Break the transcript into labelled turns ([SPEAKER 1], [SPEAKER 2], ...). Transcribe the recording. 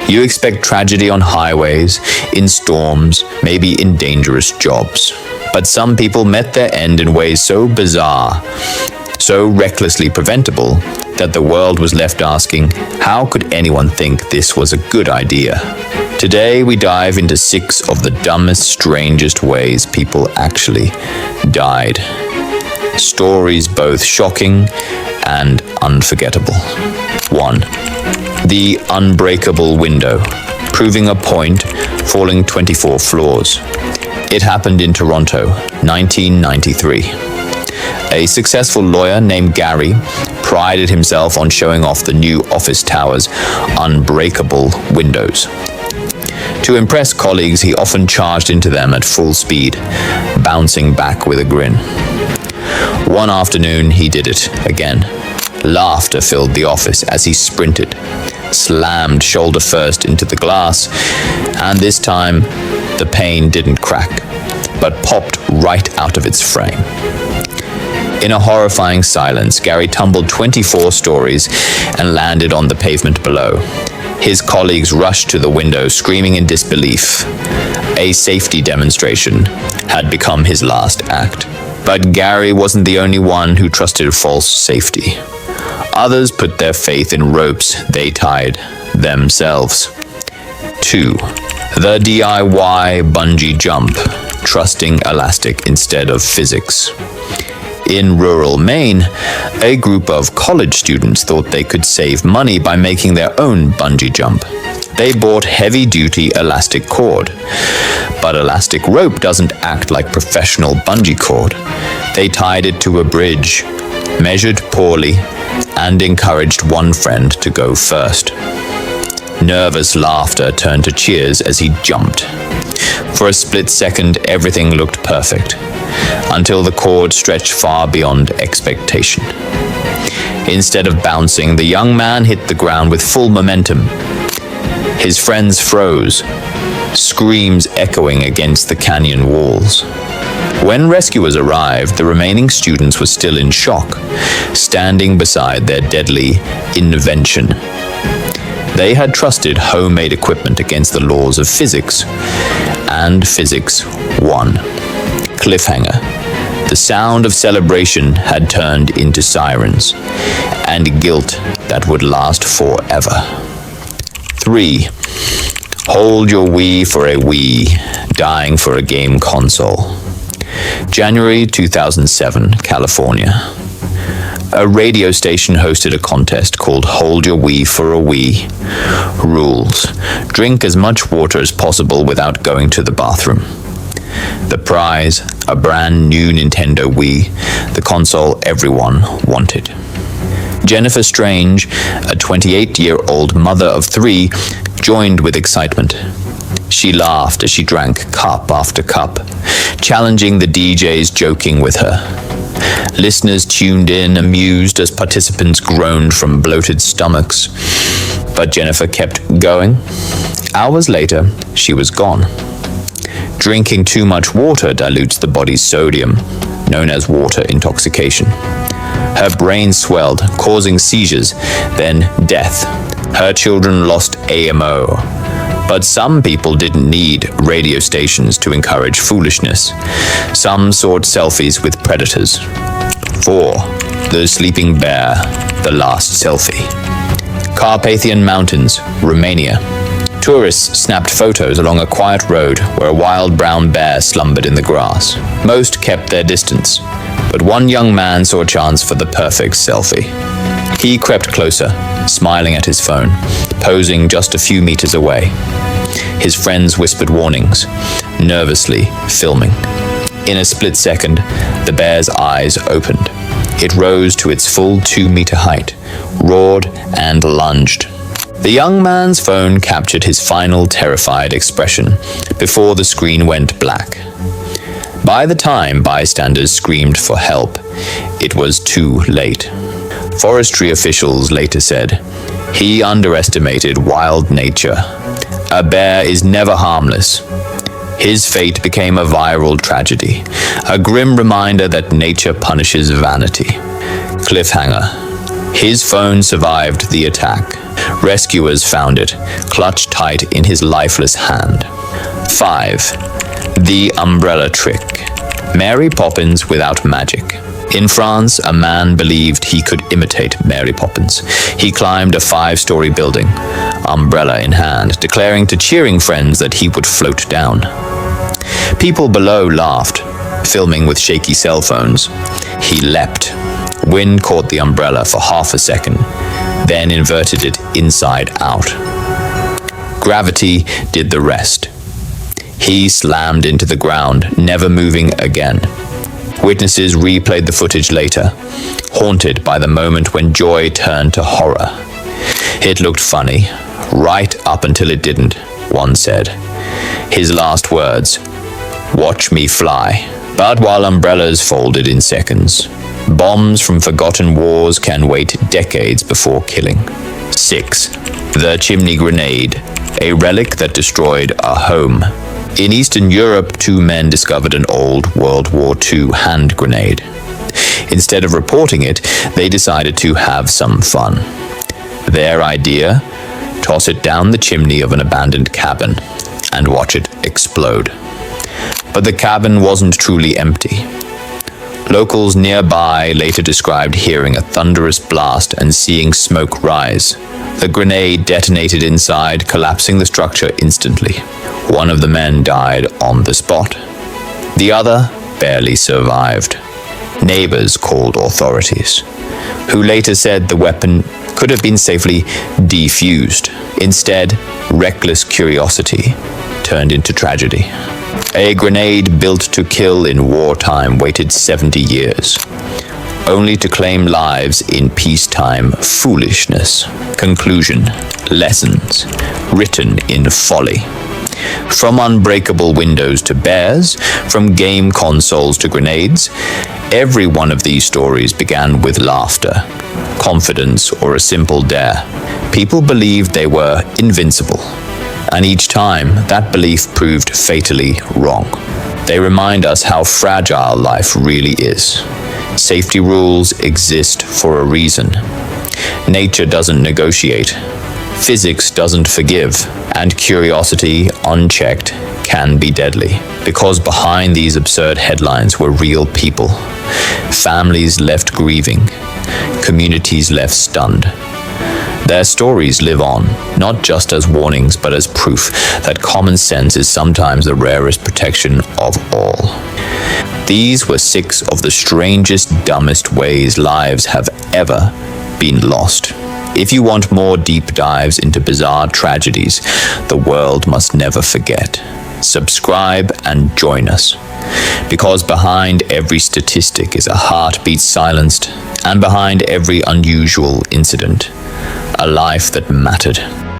[SPEAKER 1] You expect tragedy on highways, in storms, maybe in dangerous jobs. But some people met their end in ways so bizarre, so recklessly preventable, that the world was left asking, how could anyone think this was a good idea? Today we dive into 6 of the dumbest, strangest ways people actually died. Stories both shocking and unforgettable. 1. The Unbreakable Window. Proving a point, falling 24 floors. It happened in Toronto, 1993. A successful lawyer named Gary prided himself on showing off the new office tower's unbreakable windows. To impress colleagues, he often charged into them at full speed, bouncing back with a grin. One afternoon, he did it again. Laughter filled the office as he sprinted, slammed shoulder first into the glass, and this time, the pane didn't crack, but popped right out of its frame. In a horrifying silence, Gary tumbled 24 stories and landed on the pavement below. His colleagues rushed to the window, screaming in disbelief. A safety demonstration had become his last act. But Gary wasn't the only one who trusted false safety. Others put their faith in ropes they tied themselves. 2. The DIY bungee jump, trusting elastic instead of physics. In rural Maine, a group of college students thought they could save money by making their own bungee jump. They bought heavy-duty elastic cord. But elastic rope doesn't act like professional bungee cord. They tied it to a bridge, measured poorly, and encouraged one friend to go first. Nervous laughter turned to cheers as he jumped. For a split second, everything looked perfect, until the cord stretched far beyond expectation. Instead of bouncing, the young man hit the ground with full momentum. His friends froze, screams echoing against the canyon walls. When rescuers arrived, the remaining students were still in shock, standing beside their deadly invention. They had trusted homemade equipment against the laws of physics, and physics won. Cliffhanger. The sound of celebration had turned into sirens, and guilt that would last forever. 3. Hold your Wii for a Wii, dying for a game console. January 2007, California. A radio station hosted a contest called Hold Your Wii for a Wii. Rules: drink as much water as possible without going to the bathroom. The prize, a brand new Nintendo Wii, the console everyone wanted. Jennifer Strange, a 28-year-old mother of 3, joined with excitement. She laughed as she drank cup after cup, challenging the DJs joking with her. Listeners tuned in, amused as participants groaned from bloated stomachs. But Jennifer kept going. Hours later, she was gone. Drinking too much water dilutes the body's sodium, known as water intoxication. Her brain swelled, causing seizures, then death. Her children lost AMO. But some people didn't need radio stations to encourage foolishness. Some sought selfies with predators. 4. The Sleeping Bear, the last selfie. Carpathian Mountains, Romania. Tourists snapped photos along a quiet road where a wild brown bear slumbered in the grass. Most kept their distance, but one young man saw a chance for the perfect selfie. He crept closer, smiling at his phone, posing just a few meters away. His friends whispered warnings, nervously filming. In a split second, the bear's eyes opened. It rose to its full 2-meter height, roared and lunged. The young man's phone captured his final terrified expression before the screen went black. By the time bystanders screamed for help, it was too late. Forestry officials later said, he underestimated wild nature. A bear is never harmless. His fate became a viral tragedy, a grim reminder that nature punishes vanity. Cliffhanger. His phone survived the attack. Rescuers found it, clutched tight in his lifeless hand. 5. The umbrella trick. Mary Poppins without magic. In France, a man believed he could imitate Mary Poppins. He climbed a 5-story building, umbrella in hand, declaring to cheering friends that he would float down. People below laughed, filming with shaky cell phones. He leapt. Wind caught the umbrella for half a second, then inverted it inside out. Gravity did the rest. He slammed into the ground, never moving again. Witnesses replayed the footage later, haunted by the moment when joy turned to horror. It looked funny, right up until it didn't, one said. His last words, "Watch me fly." But while umbrellas folded in seconds, bombs from forgotten wars can wait decades before killing. 6. The chimney grenade, a relic that destroyed a home. In Eastern Europe, 2 men discovered an old World War II hand grenade. Instead of reporting it, they decided to have some fun. Their idea? Toss it down the chimney of an abandoned cabin and watch it explode. But the cabin wasn't truly empty. Locals nearby later described hearing a thunderous blast and seeing smoke rise. The grenade detonated inside, collapsing the structure instantly. One of the men died on the spot. The other barely survived. Neighbors called authorities, who later said the weapon could have been safely defused. Instead, reckless curiosity turned into tragedy. A grenade built to kill in wartime waited 70 years, only to claim lives in peacetime foolishness. Conclusion: lessons written in folly. From unbreakable windows to bears, from game consoles to grenades, every one of these stories began with laughter, confidence, or a simple dare. People believed they were invincible, and each time that belief proved fatally wrong. They remind us how fragile life really is. Safety rules exist for a reason. Nature doesn't negotiate. Physics doesn't forgive. And curiosity, unchecked, can be deadly. Because behind these absurd headlines were real people. Families left grieving. Communities left stunned. Their stories live on, not just as warnings, but as proof that common sense is sometimes the rarest protection of all. These were 6 of the strangest, dumbest ways lives have ever been lost. If you want more deep dives into bizarre tragedies the world must never forget, subscribe and join us. Because behind every statistic is a heartbeat silenced, and behind every unusual incident, a life that mattered.